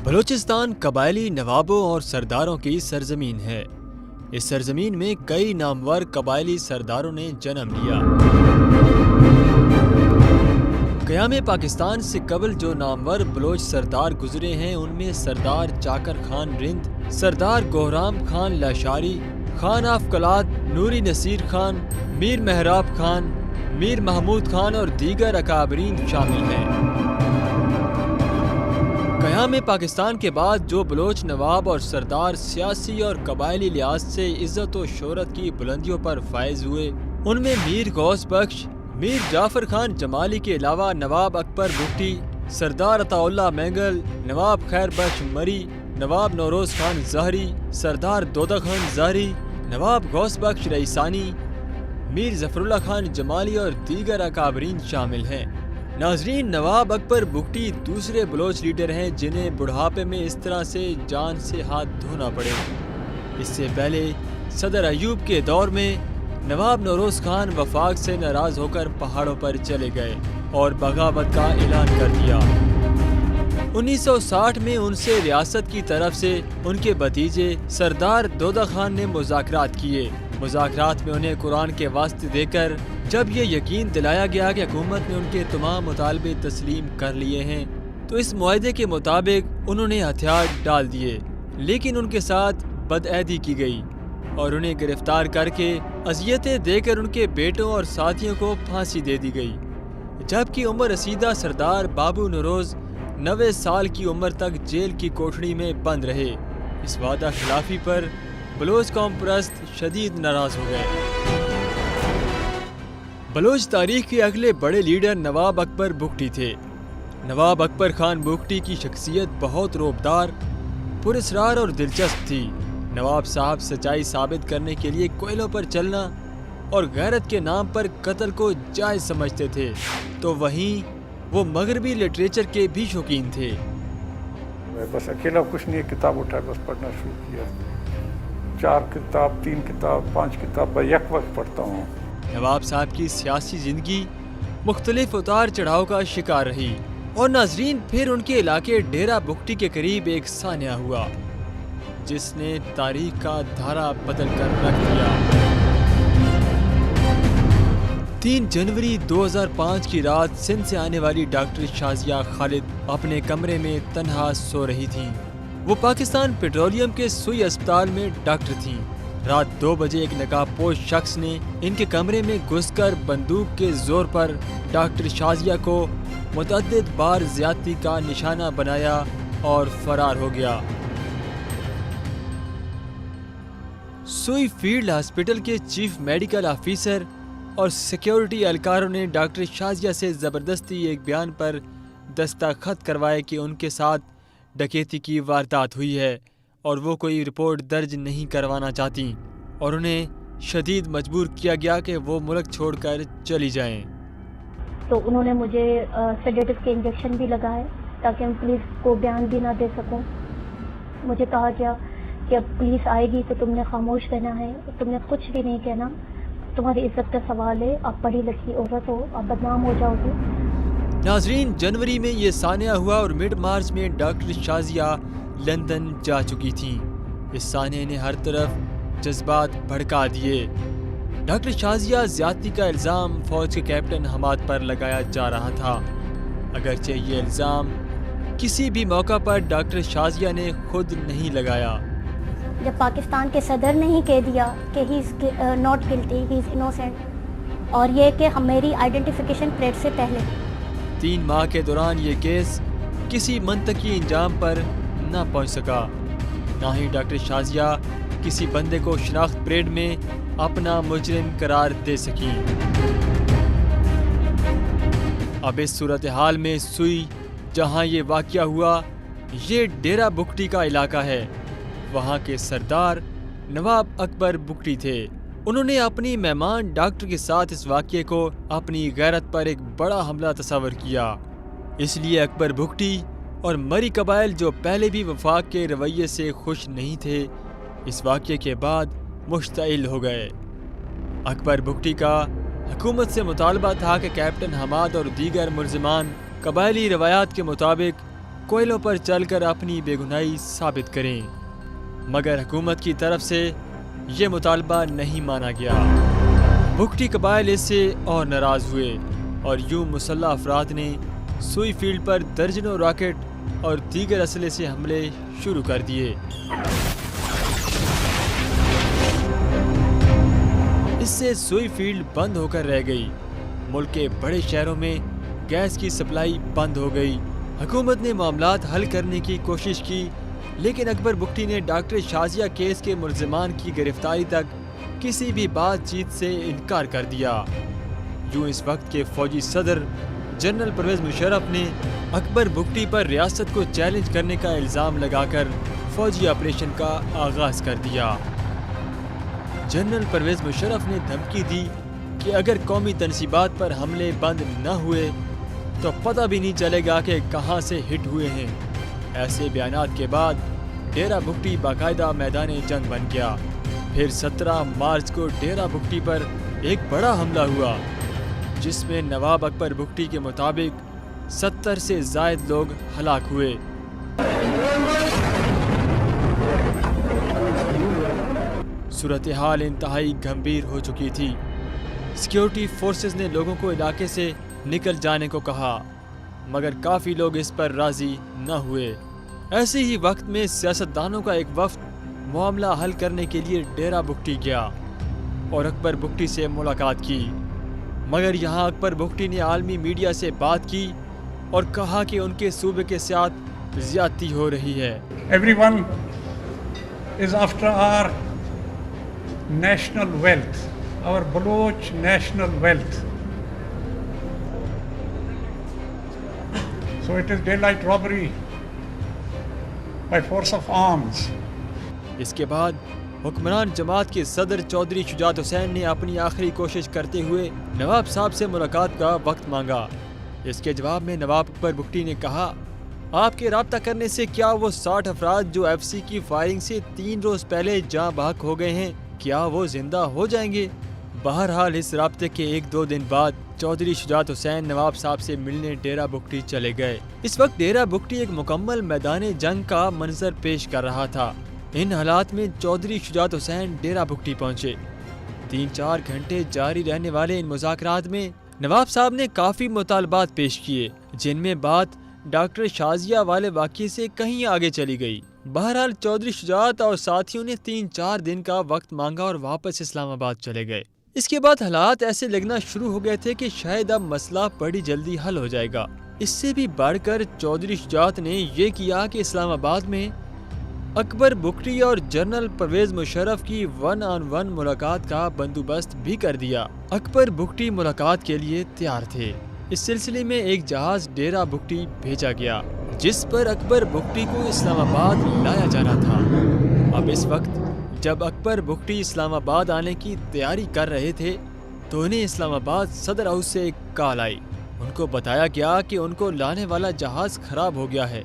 بلوچستان قبائلی نوابوں اور سرداروں کی سرزمین ہے۔ اس سرزمین میں کئی نامور قبائلی سرداروں نے جنم لیا۔ قیام پاکستان سے قبل جو نامور بلوچ سردار گزرے ہیں ان میں سردار چاکر خان رند، سردار گوہرام خان لاشاری، خان آف کلات، نوری نصیر خان، میر مہراب خان، میر محمود خان اور دیگر اکابرین شامل ہیں۔ قیام پاکستان کے بعد جو بلوچ نواب اور سردار سیاسی اور قبائلی لحاظ سے عزت و شہرت کی بلندیوں پر فائز ہوئے ان میں میر غوث بخش، میر جعفر خان جمالی کے علاوہ نواب اکبر بگٹی، سردار عطا اللہ مینگل، نواب خیر بخش مری، نواب نوروز خان زہری، سردار دودہ خان زہری، نواب غوث بخش رئیسانی، میر ظفر اللہ خان جمالی اور دیگر اکابرین شامل ہیں۔ ناظرین، نواب اکبر بگٹی دوسرے بلوچ لیڈر ہیں جنہیں بڑھاپے میں اس طرح سے جان سے ہاتھ دھونا پڑے۔ اس سے پہلے صدر ایوب کے دور میں نواب نوروز خان وفاق سے ناراض ہو کر پہاڑوں پر چلے گئے اور بغاوت کا اعلان کر دیا۔ 1960 میں ان سے ریاست کی طرف سے ان کے بھتیجے سردار دودہ خان نے مذاکرات کیے۔ مذاکرات میں انہیں قرآن کے واسطے دے کر جب یہ یقین دلایا گیا کہ حکومت نے ان کے تمام مطالبے تسلیم کر لیے ہیں تو اس معاہدے کے مطابق انہوں نے ہتھیار ڈال دیے، لیکن ان کے ساتھ بدعہدی کی گئی اور انہیں گرفتار کر کے اذیتیں دے کر ان کے بیٹوں اور ساتھیوں کو پھانسی دے دی گئی، جبکہ عمر رسیدہ سردار بابو نوروز 90 سال کی عمر تک جیل کی کوٹڑی میں بند رہے۔ اس وعدہ خلافی پر بلوچ قوم پرست شدید ناراض ہو گئے۔ بلوچ تاریخ کے اگلے بڑے لیڈر نواب اکبر بگٹی تھے۔ نواب اکبر خان بگٹی کی شخصیت بہت رعبدار، پراسرار اور دلچسپ تھی۔ نواب صاحب سچائی ثابت کرنے کے لیے کوئلوں پر چلنا اور غیرت کے نام پر قتل کو جائز سمجھتے تھے، تو وہیں وہ مغربی لٹریچر کے بھی شوقین تھے۔ بس اکیلا کچھ نہیں، کتاب اٹھا بس پڑھنا شروع کیا، 4 کتاب 3 کتاب 5 کتاب یک وقت پڑھتا ہوں۔ نواب صاحب کی سیاسی زندگی مختلف اتار چڑھاؤ کا شکار رہی اور ناظرین پھر ان کے علاقے ڈیرہ بگٹی کے قریب ایک سانحہ ہوا جس نے تاریخ کا دھارا بدل کر رکھ دیا۔ 3 جنوری 2005 کی رات سندھ سے آنے والی ڈاکٹر شازیہ خالد اپنے کمرے میں تنہا سو رہی تھیں۔ وہ پاکستان پیٹرولیم کے سوئی اسپتال میں ڈاکٹر تھیں۔ رات 2 بجے ایک نقاب پوش شخص نے ان کے کمرے میں گھس کر بندوق کے زور پر ڈاکٹر شازیہ کو متعدد بار زیادتی کا نشانہ بنایا اور فرار ہو گیا۔ سوئی فیلڈ ہاسپٹل کے چیف میڈیکل آفیسر اور سیکیورٹی اہلکاروں نے ڈاکٹر شازیہ سے زبردستی ایک بیان پر دستخط کروائے کہ ان کے ساتھ ڈکیتی کی واردات ہوئی ہے اور وہ کوئی رپورٹ درج نہیں کروانا چاہتی، اور انہیں شدید مجبور کیا گیا کہ وہ ملک چھوڑ کر چلی جائیں۔ تو انہوں نے مجھے سیڈیٹو کے انجیکشن بھی لگائے تاکہ میں پولیس کو بیان بھی نہ دے سکوں۔ مجھے کہا گیا کہ اب پولیس آئے گی تو تم نے خاموش رہنا ہے، تم نے کچھ بھی نہیں کہنا، تمہاری عزت کا سوال ہے، آپ پڑھی لکھی عورت ہو، آپ بدنام ہو جاؤ گے۔ ناظرین، جنوری میں یہ سانحہ ہوا اور مڈ مارچ میں ڈاکٹر شازیہ لندن جا چکی تھیں۔ اس سانحے نے ہر طرف جذبات بھڑکا دیے۔ ڈاکٹر شازیہ زیادتی کا الزام فوج کے کیپٹن حماد پر لگایا جا رہا تھا، اگرچہ یہ الزام کسی بھی موقع پر ڈاکٹر شازیہ نے خود نہیں لگایا۔ جب پاکستان کے صدر نے ہی کہہ دیا کہ ہی is not guilty, he is innocent, اور یہ کہ میری آئیڈینٹیفیکیشن پریڈ سے پہلے 3 ماہ کے دوران یہ کیس کسی منطقی انجام پر نہ پہنچ سکا، نہ ہی ڈاکٹر شازیہ کسی بندے کو شناخت پریڈ میں اپنا مجرم قرار دے سکی۔ اب اس صورتحال میں سوئی جہاں یہ واقعہ ہوا یہ ڈیرہ بگٹی کا علاقہ ہے۔ وہاں کے سردار نواب اکبر بگٹی تھے۔ انہوں نے اپنی مہمان ڈاکٹر کے ساتھ اس واقعے کو اپنی غیرت پر ایک بڑا حملہ تصور کیا، اس لیے اکبر بگٹی اور مری قبائل جو پہلے بھی وفاق کے رویے سے خوش نہیں تھے اس واقعے کے بعد مشتعل ہو گئے۔ اکبر بگٹی کا حکومت سے مطالبہ تھا کہ کیپٹن حماد اور دیگر ملزمان قبائلی روایات کے مطابق کوئلوں پر چل کر اپنی بے گناہی ثابت کریں، مگر حکومت کی طرف سے یہ مطالبہ نہیں مانا گیا۔ بگٹی قبائل اس سے اور ناراض ہوئے اور یوں مسلح افراد نے سوئی فیلڈ پر درجنوں راکٹ اور دیگر اسلحے سے حملے شروع کر دیے۔ اس سے سوئی فیلڈ بند ہو کر رہ گئی۔ ملک کے بڑے شہروں میں گیس کی سپلائی بند ہو گئی۔ حکومت نے معاملات حل کرنے کی کوشش کی، لیکن اکبر بگٹی نے ڈاکٹر شازیہ کیس کے ملزمان کی گرفتاری تک کسی بھی بات چیت سے انکار کر دیا۔ یوں اس وقت کے فوجی صدر جنرل پرویز مشرف نے اکبر بگٹی پر ریاست کو چیلنج کرنے کا الزام لگا کر فوجی آپریشن کا آغاز کر دیا۔ جنرل پرویز مشرف نے دھمکی دی کہ اگر قومی تنصیبات پر حملے بند نہ ہوئے تو پتہ بھی نہیں چلے گا کہ کہاں سے ہٹ ہوئے ہیں۔ ایسے بیانات کے بعد ڈیرہ بگٹی باقاعدہ میدان جنگ بن گیا۔ پھر 17 مارچ کو ڈیرہ بگٹی پر ایک بڑا حملہ ہوا، جس میں نواب اکبر بگٹی کے مطابق 70 سے زائد لوگ ہلاک ہوئے۔ صورتحال انتہائی گھمبیر ہو چکی تھی۔ سیکیورٹی فورسز نے لوگوں کو علاقے سے نکل جانے کو کہا، مگر کافی لوگ اس پر راضی نہ ہوئے۔ ایسے ہی وقت میں سیاستدانوں کا ایک وفد معاملہ حل کرنے کے لیے ڈیرہ بگٹی گیا اور اکبر بگٹی سے ملاقات کی، مگر یہاں اکبر بگٹی نے عالمی میڈیا سے بات کی اور کہا کہ ان کے صوبے کے ساتھ زیادتی ہو رہی ہے۔ Everyone is after our national wealth, our Baloch national wealth. So it is daylight robbery by force of arms. اس کے بعد حکمران جماعت کے صدر چودھری شجاعت حسین نے اپنی آخری کوشش کرتے ہوئے نواب صاحب سے ملاقات کا وقت مانگا۔ اس کے جواب میں نواب اکبر بگٹی نے کہا، آپ کے رابطہ کرنے سے کیا وہ 60 افراد جو ایف سی کی فائرنگ سے 3 روز پہلے جاں بحق ہو گئے ہیں، کیا وہ زندہ ہو جائیں گے؟ بہرحال اس رابطے کے 1-2 دن بعد چودھری شجاعت حسین نواب صاحب سے ملنے ڈیرہ بگٹی چلے گئے۔ اس وقت ڈیرہ بگٹی ایک مکمل میدان جنگ کا منظر پیش کر رہا تھا۔ ان حالات میں چودھری شجاعت حسین ڈیرہ بگٹی پہنچے۔ 3-4 گھنٹے جاری رہنے والے ان مذاکرات میں نواب صاحب نے کافی مطالبات پیش کیے، جن میں بات ڈاکٹر شازیہ والے واقعے سے کہیں آگے چلی گئی۔ بہرحال چودھری شجاعت اور ساتھیوں نے 3-4 دن کا وقت مانگا اور واپس اسلام آباد چلے گئے۔ اس کے بعد حالات ایسے لگنا شروع ہو گئے تھے کہ شاید اب مسئلہ بڑی جلدی حل ہو جائے گا۔ اس سے بھی بڑھ کر چودھری شجاعت نے یہ کیا کہ اسلام آباد میں اکبر بگٹی اور جنرل پرویز مشرف کی 1 on 1 ملاقات کا بندوبست بھی کر دیا۔ اکبر بگٹی ملاقات کے لیے تیار تھے۔ اس سلسلے میں ایک جہاز ڈیرہ بگٹی بھیجا گیا، جس پر اکبر بگٹی کو اسلام آباد لایا جانا تھا۔ اب اس وقت جب اکبر بگٹی اسلام آباد آنے کی تیاری کر رہے تھے تو انہیں اسلام آباد صدر ہاؤس سے ایک کال آئی۔ ان کو بتایا گیا کہ ان کو لانے والا جہاز خراب ہو گیا ہے،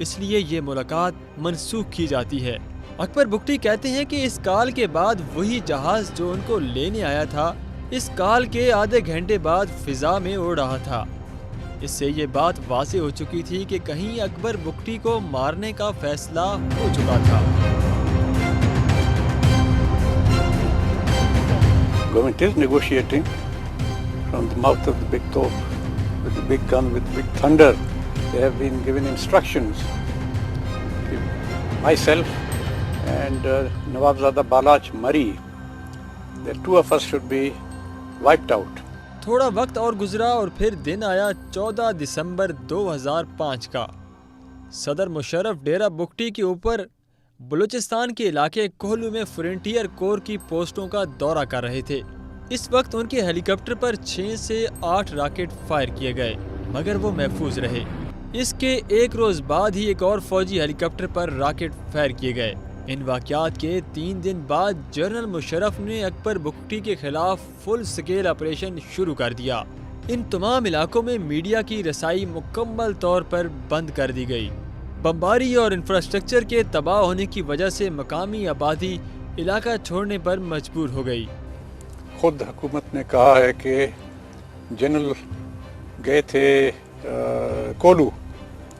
اس لیے یہ ملاقات منسوخ کی جاتی ہے۔ اکبر بگٹی کہتے ہیں کہ اس کال کے بعد وہی جہاز جو ان کو لینے آیا تھا، اس کال کے آدھے گھنٹے بعد فضا میں اڑ رہا تھا۔ اس سے یہ بات واضح ہو چکی تھی کہ کہیں اکبر بگٹی کو مارنے کا فیصلہ ہو چکا تھا۔ Government is negotiating from the mouth of the big top, with the big gun, with big thunder. They have been given instructions. Myself and Nawabzada Balach Mari, the 2 of us should be wiped out. تھوڑا وقت اور گزرا اور پھر دن آیا 14 دسمبر 2005 کا۔ صدر مشرف ڈیرہ بگٹی کے اوپر بلوچستان کے علاقے کوہلو میں فرنٹیئر کور کی پوسٹوں کا دورہ کر رہے تھے۔ اس وقت ان کے ہیلی کاپٹر پر 6 سے 8 راکٹ فائر کیے گئے، مگر وہ محفوظ رہے۔ اس کے 1 روز بعد ہی ایک اور فوجی ہیلی کاپٹر پر راکٹ فائر کیے گئے۔ ان واقعات کے 3 دن بعد جنرل مشرف نے اکبر بگٹی کے خلاف فل سکیل آپریشن شروع کر دیا۔ ان تمام علاقوں میں میڈیا کی رسائی مکمل طور پر بند کر دی گئی۔ بمباری اور انفراسٹرکچر کے تباہ ہونے کی وجہ سے مقامی آبادی علاقہ چھوڑنے پر مجبور ہو گئی۔ خود حکومت نے کہا ہے کہ جنرل گئے تھے کولو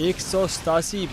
187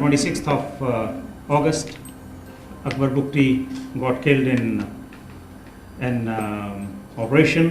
26th of August, Akbar Bugti got killed in an operation.